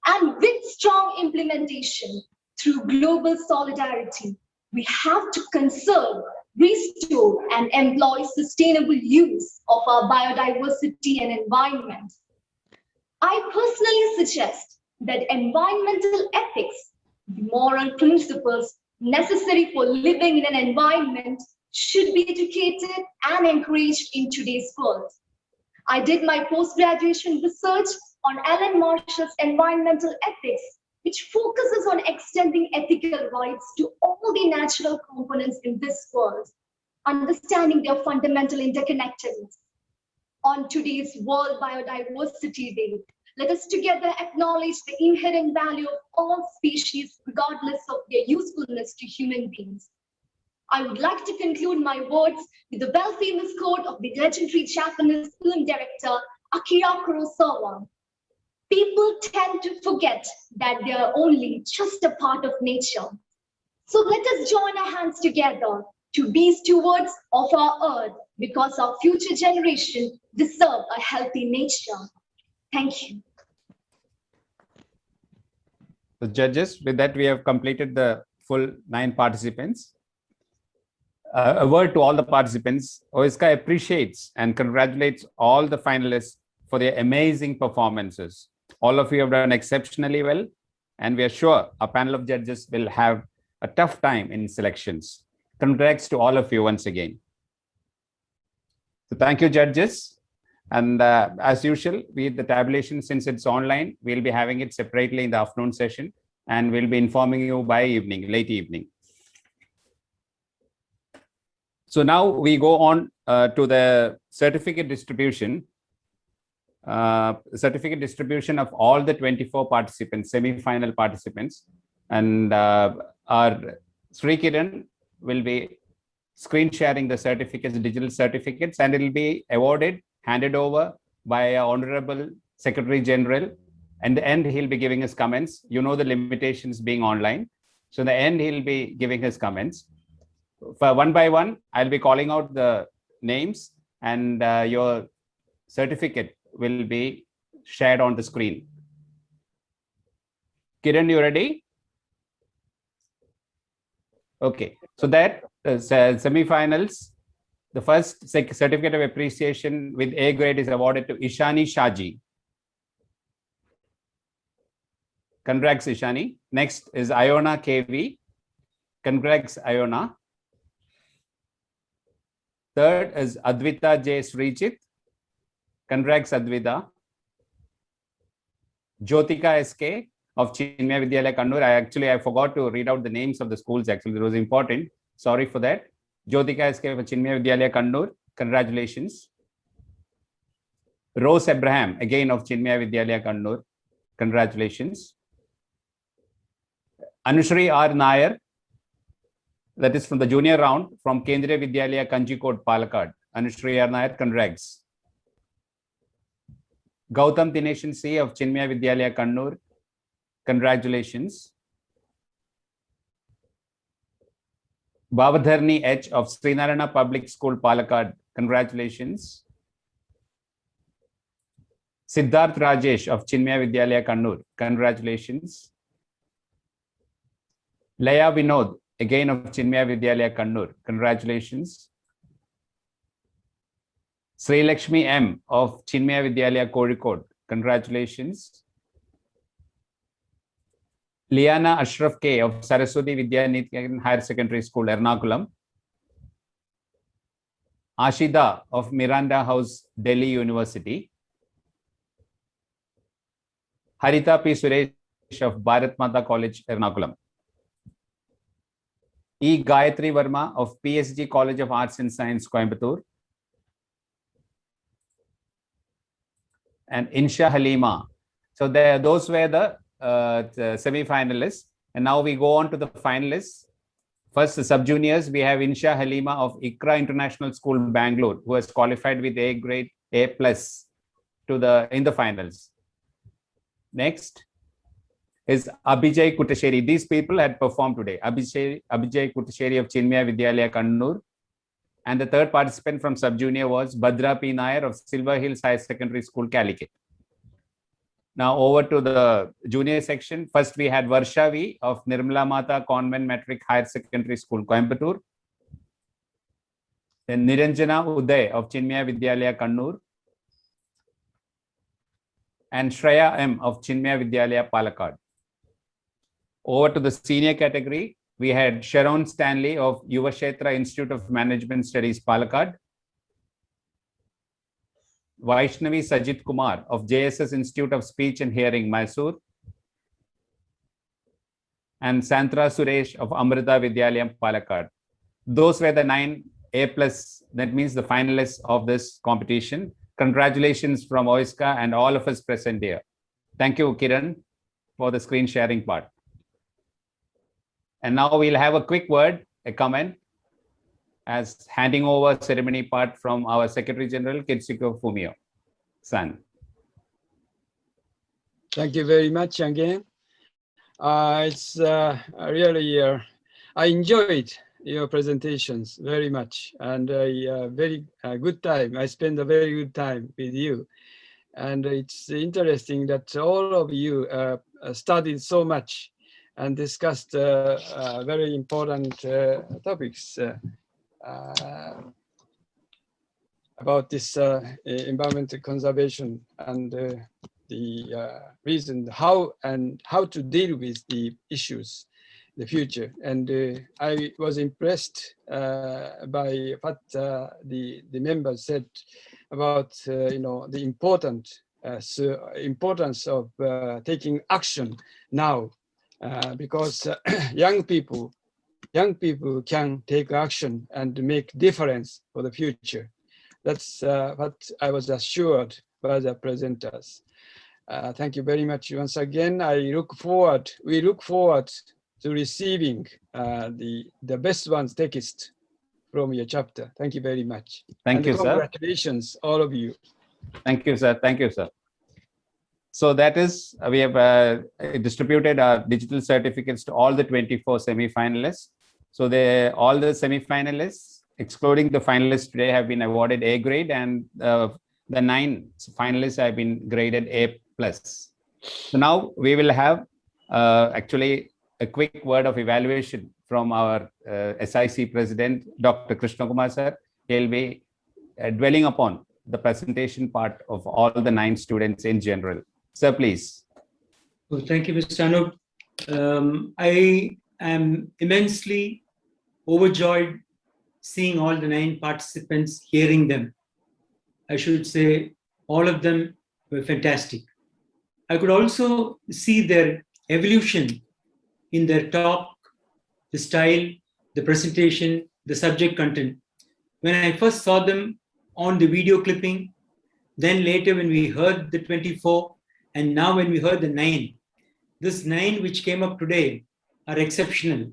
And with strong implementation through global solidarity, we have to conserve, restore, and employ sustainable use of our biodiversity and environment. I personally suggest that environmental ethics, the moral principles necessary for living in an environment, should be educated and encouraged in today's world. I did my post-graduation research on Alan Marshall's environmental ethics, which focuses on extending ethical rights to all the natural components in this world, understanding their fundamental interconnectedness. On today's World Biodiversity Day, let us together acknowledge the inherent value of all species, regardless of their usefulness to human beings. I would like to conclude my words with the well-famous quote of the legendary Japanese film director Akira Kurosawa. People tend to forget that they are only just a part of nature. So let us join our hands together to be stewards of our earth, because our future generation deserve a healthy nature. Thank you. The judges, with that, we have completed the full 9 participants. A word to all the participants. Oisca appreciates and congratulates all the finalists for their amazing performances. All of you have done exceptionally well, and we are sure a panel of judges will have a tough time in selections. Congrats to all of you once again. So thank you, judges. And as usual, the tabulation, since it's online, we'll be having it separately in the afternoon session, and we'll be informing you by evening, late evening. So now we go on to the certificate distribution. Certificate distribution of all the 24 participants, semi-final participants, and our Sri Kiran will be screen sharing the certificates, digital certificates, and it will be awarded, handed over by our Honorable Secretary General. And the end, he'll be giving us comments. You know the limitations being online. So in the end, he'll be giving his comments. For one by one, I'll be calling out the names, and your certificate will be shared on the screen. Kiran, you ready? Okay, so that semi-finals, the first certificate of appreciation with A grade is awarded to Ishani Shaji. Congrats, Ishani. Next is Iona KV. Congrats, Iona. Third is Advita J. Srijit. Congrats, Advita. Jyotika SK of Chinmaya Vidyalaya Kannur. I forgot to read out the names of the schools. Actually, it was important. Sorry for that. Jyotika SK for Chinmaya Vidyalaya Kannur. Congratulations. Rose Abraham, again of Chinmaya Vidyalaya Kannur. Congratulations. Anushri R. Nair, that is from the junior round from Kendriya Vidyalaya Kanjikode, Palakkad. Anushri R. Nair, congrats. Gautam Dineshan C. of Chinmaya Vidyalaya Kannur. Congratulations. Bhavadharni H. of Srinarayana Public School, Palakkad. Congratulations. Siddharth Rajesh of Chinmaya Vidyalaya Kannur. Congratulations. Laya Vinod, again of Chinmaya Vidyalaya Kannur. Congratulations. Sri Lakshmi M. of Chinmaya Vidyalaya Kozhikode. Congratulations. Liana Ashraf K. of Saraswati Vidyanityan Higher Secondary School, Ernakulam. Ashida of Miranda House, Delhi University. Harita P. Suresh of Bharat Mata College, Ernakulam. E. Gayatri Verma of PSG College of Arts and Science, Coimbatore. And Insha Halima. So those were the semi-finalists. And now we go on to the finalists. First, the sub-juniors, we have Insha Halima of Ikra International School, Bangalore, who has qualified with A grade, A+ in the finals. Next is Abhijay Kutasheri. These people had performed today. Abhijay Kutasheri of Chinmaya Vidyalaya Kannur. And the third participant from sub-junior was Bhadra P. Nair of Silver Hills High Secondary School, Calicut. Now over to the junior section. First, we had Varsha V. of Nirmala Mata Convent Metric Higher Secondary School, Coimbatore. Then Niranjana Uday of Chinmaya Vidyalaya Kannur. And Shreya M. of Chinmaya Vidyalaya Palakkad. Over to the senior category, we had Sharon Stanley of Yuvashetra Institute of Management Studies, Palakkad. Vaishnavi Sajit Kumar of JSS Institute of Speech and Hearing, Mysore. And Santra Suresh of Amrita Vidyalayam, Palakkad. Those were the 9 A+, that means the finalists of this competition. Congratulations from Oisca and all of us present here. Thank you, Kiran, for the screen sharing part. And now we'll have a quick word, a comment, as handing over ceremony part from our Secretary General, Kitsuko Fumio-san. Thank you very much again. It's really, I enjoyed your presentations very much, and a very good time. I spent a very good time with you. And it's interesting that all of you studied so much and discussed very important topics about this environmental conservation and the reason how to deal with the issues in the future. And I was impressed by what the members said about the importance of taking action now, because young people can take action and make difference for the future. That's what I was assured by the presenters. Thank you very much once again. We look forward to receiving the best one's text from your chapter. Thank you very much. Thank you, sir. Congratulations, all of you. Thank you, sir. Thank you, sir. So that is, we have distributed our digital certificates to all the 24 semi-finalists. So all the semi-finalists, excluding the finalists today, have been awarded A grade, and the 9 finalists have been graded A+. So now we will have actually a quick word of evaluation from our SIC President, Dr. Krishna Kumar sir. He'll be dwelling upon the presentation part of all the 9 students in general. Sir, please. Well, thank you, Mr. Anup. I am immensely overjoyed seeing all the 9 participants, hearing them. I should say all of them were fantastic. I could also see their evolution in their talk, the style, the presentation, the subject content. When I first saw them on the video clipping, then later when we heard the 24, and now when we heard the 9, this 9 which came up today are exceptional.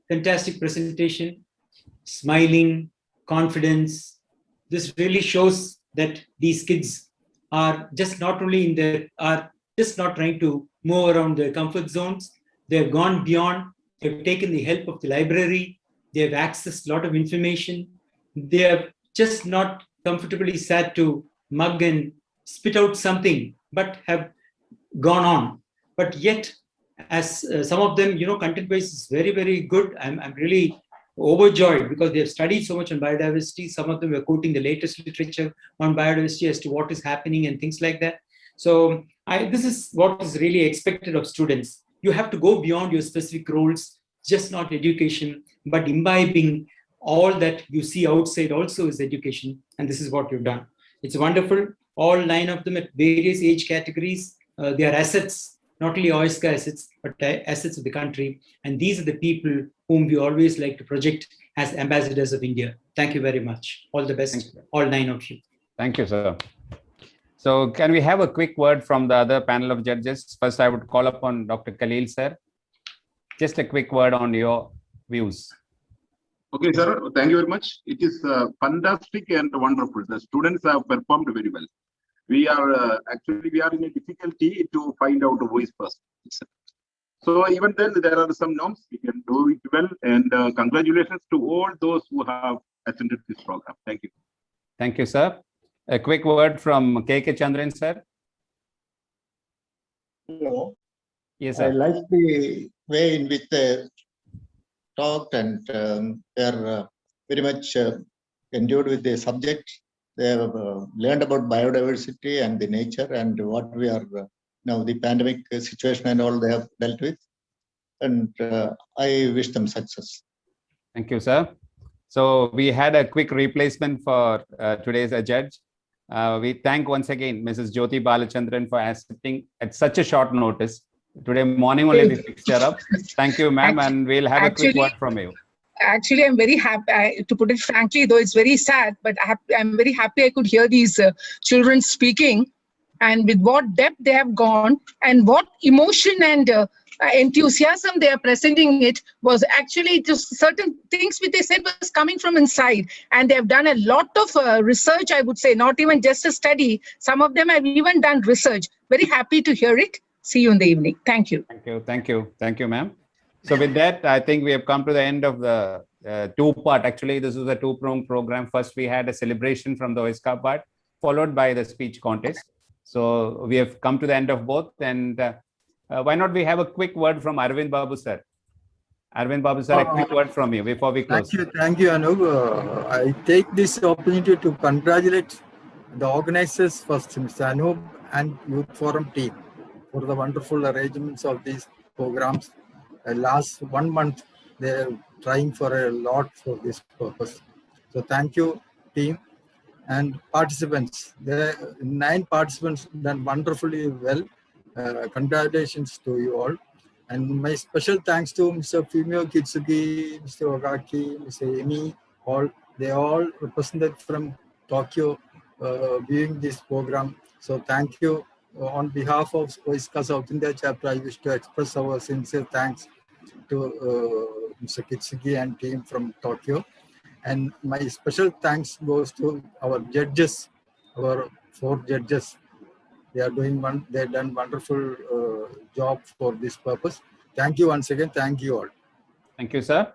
Fantastic presentation, smiling, confidence. This really shows that these kids are just not only are just not trying to move around their comfort zones. They've gone beyond. They've taken the help of the library. They've accessed a lot of information. They have just not comfortably sat to mug and spit out something, but have gone on. But yet, as some of them, content base is very, very good. I'm really overjoyed because they have studied so much on biodiversity. Some of them were quoting the latest literature on biodiversity as to what is happening and things like that. So this is what is really expected of students. You have to go beyond your specific roles, just not education, but imbibing all that you see outside also is education. And this is what you've done. It's wonderful. All 9 of them at various age categories. They are assets, not only Oisca assets, but assets of the country. And these are the people whom we always like to project as ambassadors of India. Thank you very much. All the best, all 9 of you. Thank you, sir. So can we have a quick word from the other panel of judges? First, I would call upon Dr. Khalil, sir. Just a quick word on your views. Okay, sir. Thank you very much. It is fantastic and wonderful. The students have performed very well. We are we are in a difficulty to find out a voice first. So even then, there are some norms. We can do it well. And congratulations to all those who have attended this program. Thank you. Thank you, sir. A quick word from K.K. Chandran, sir. Hello. Yes, sir. I like the way in which they talked and they are very much endured with the subject. They have learned about biodiversity and the nature and what we are now, the pandemic situation and all they have dealt with. And I wish them success. Thank you, sir. So we had a quick replacement for today's judge. We thank once again Mrs. Jyoti Balachandran for accepting at such a short notice. Today morning only we fixed her up. Thank you, ma'am, and we'll have a quick word from you. Actually, I'm very happy, to put it frankly, though it's very sad, but I'm very happy I could hear these children speaking, and with what depth they have gone and what emotion and enthusiasm they are presenting. It was actually just certain things which they said was coming from inside, and they have done a lot of research, I would say, not even just a study. Some of them have even done research. Very happy to hear it. See you in the evening. Thank you. Thank you. Thank you. Thank you, ma'am. So with that, I think we have come to the end of the two-part. Actually, this was a two-pronged program. First, we had a celebration from the Oisca part, followed by the speech contest. So we have come to the end of both. And why not we have a quick word from Arvind Babu, sir? Arvind Babu, sir, a quick word from you before we close. Thank you, Anup. I take this opportunity to congratulate the organizers, first Mr. Anup and Youth Forum team for the wonderful arrangements of these programs. Last 1 month, they're trying for a lot for this purpose. So thank you, team and participants. The 9 participants done wonderfully well. Congratulations to you all. And my special thanks to Mr. Fumio Kitsugi, Mr. Ogaki, Mr. Emi, they all represented from Tokyo viewing this program. So thank you. On behalf of Oisca South India chapter, I wish to express our sincere thanks to Mr. Kitsugi and team from Tokyo. And my special thanks goes to our judges, our 4 judges. They've done wonderful job for this purpose. Thank you once again. Thank you all. Thank you, sir.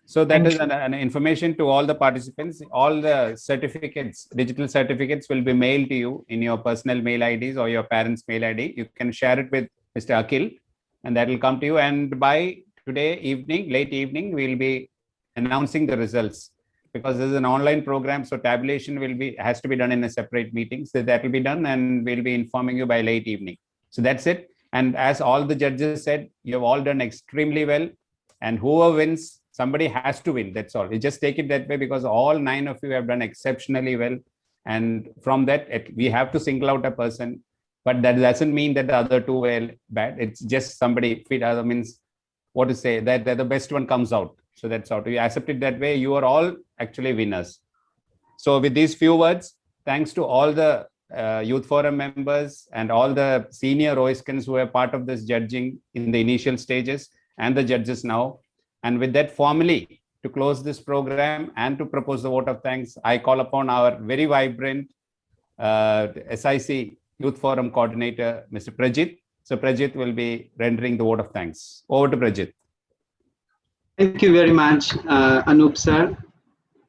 So that is an information to all the participants. All the certificates, digital certificates will be mailed to you in your personal mail IDs or your parents' mail ID. You can share it with Mr. Akhil and that will come to you. And by today evening, late evening, we'll be announcing the results because this is an online program. So tabulation has to be done in a separate meeting. So that will be done and we'll be informing you by late evening. So that's it. And as all the judges said, you have all done extremely well. And whoever wins, somebody has to win. That's all. You just take it that way because all 9 of you have done exceptionally well. And from that, we have to single out a person. But that doesn't mean that the other 2 were bad. It's just somebody fit. Other means what to say that the best one comes out. So that's how to accept it that way. You are all actually winners. So with these few words, thanks to all the Youth Forum members and all the senior Oiscans who are part of this judging in the initial stages and the judges now. And with that, formally, to close this program and to propose the vote of thanks, I call upon our very vibrant SIC Youth Forum coordinator, Mr. Prajit. So Prajit will be rendering the vote of thanks. Over to Prajit. Thank you very much, Anup sir.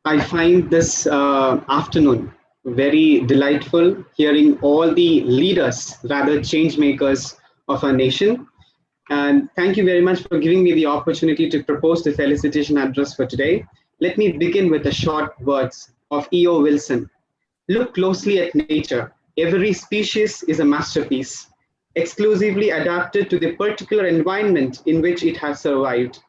I find this afternoon very delightful, hearing all the leaders, rather change makers of our nation. And thank you very much for giving me the opportunity to propose the felicitation address for today. Let me begin with the short words of E.O. Wilson. Look closely at nature. Every species is a masterpiece, exclusively adapted to the particular environment in which it has survived.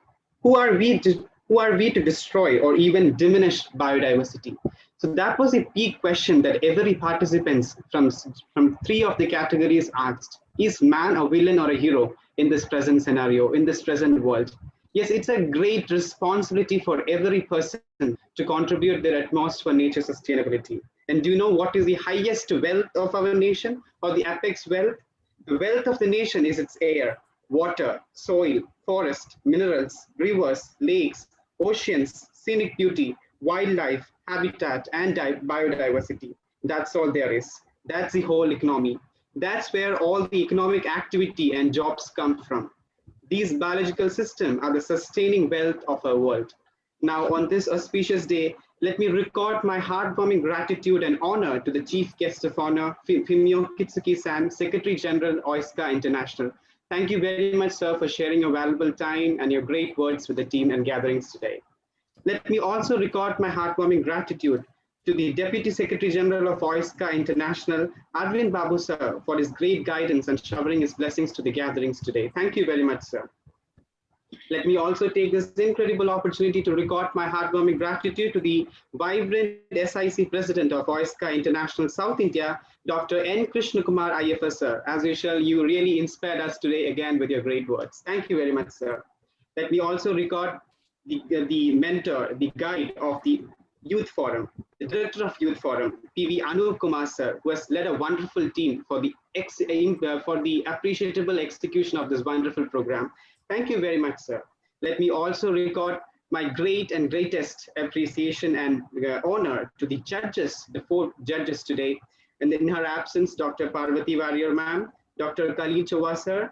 Who are we to destroy or even diminish biodiversity? So that was a key question that every participant from three of the categories asked. Is man a villain or a hero in this present scenario, in this present world? Yes, it's a great responsibility for every person to contribute their utmost for nature sustainability. And do you know what is the highest wealth of our nation, or the apex wealth? The wealth of the nation is its air, water, soil, forest, minerals, rivers, lakes, oceans, scenic beauty, wildlife, habitat, and biodiversity. That's all there is. That's the whole economy. That's where all the economic activity and jobs come from. These biological systems are the sustaining wealth of our world. Now, on this auspicious day, let me record my heartwarming gratitude and honor to the Chief Guest of Honor, Fumio Kitsuki-san, Secretary General, Oisca International. Thank you very much, sir, for sharing your valuable time and your great words with the team and gatherings today. Let me also record my heartwarming gratitude to the Deputy Secretary General of Oisca International, Arvind Babu, sir, for his great guidance and showering his blessings to the gatherings today. Thank you very much, sir. Let me also take this incredible opportunity to record my heartwarming gratitude to the vibrant SIC President of Oisca International South India, Dr. N. Krishnakumar IFS, sir. As usual, you really inspired us today again with your great words. Thank you very much, sir. Let me also record the mentor, the guide of the Youth Forum, the Director of Youth Forum, PV Anup Kumar, sir, who has led a wonderful team for the appreciable execution of this wonderful program. Thank you very much, sir. Let me also record my great and greatest appreciation and honor to the judges, the 4 judges today. And in her absence, Dr. Parvati Warrior ma'am, Dr. Kali Chova sir,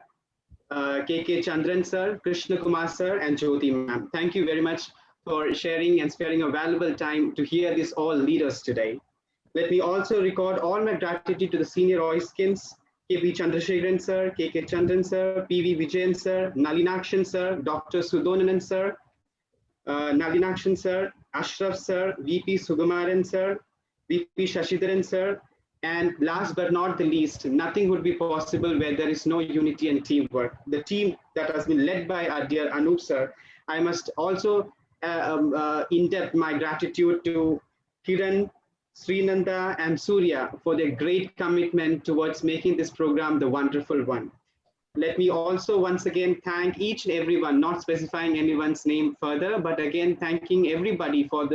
KK Chandran sir, Krishna Kumar sir, and Jyoti ma'am. Thank you very much for sharing and sparing a valuable time to hear these all leaders today. Let me also record all my gratitude to the senior Oiskins, KP Chandrasekharan sir, KK Chandran sir, PV Vijayan sir, Nalinakshan sir, Dr. Sudonanan sir, Nalinakshan sir, Ashraf sir, VP Sugamaran sir, VP Shashidharan sir, and last but not the least, nothing would be possible where there is no unity and teamwork. The team that has been led by our dear Anup sir. I must also in-depth my gratitude to Kiran, Srinanda, and Surya for their great commitment towards making this program the wonderful one. Let me also once again thank each and everyone, not specifying anyone's name further, but again thanking everybody for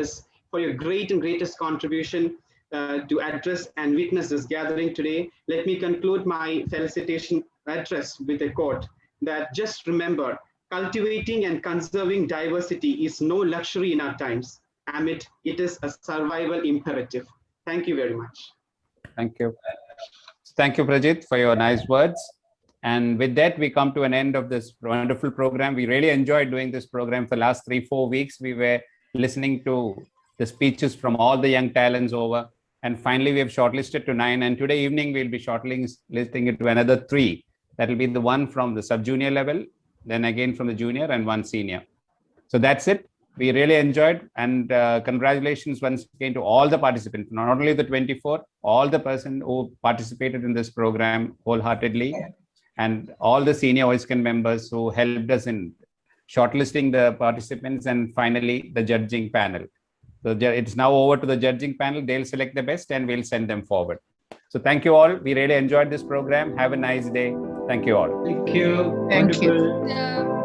your great and greatest contribution to address and witness this gathering today. Let me conclude my felicitation address with a quote that just remember, cultivating and conserving diversity is no luxury in our times. Amit, it is a survival imperative. Thank you very much. Thank you. Thank you, Prajit, for your nice words. And with that, we come to an end of this wonderful program. We really enjoyed doing this program for the last 3-4 weeks. We were listening to the speeches from all the young talents over. And finally, we have shortlisted to 9. And today evening, we'll be shortlisting it to another 3. That will be the one from the sub-junior level, then again from the junior, and 1 senior. So that's it. We really enjoyed, and congratulations once again to all the participants, not only the 24, all the person who participated in this program wholeheartedly, and all the senior Oiscan members who helped us in shortlisting the participants, and finally the judging panel. So it's now over to the judging panel. They'll select the best and we'll send them forward. So thank you all. We really enjoyed this program. Have a nice day. Thank you all. Thank you. Thank you. Wonderful.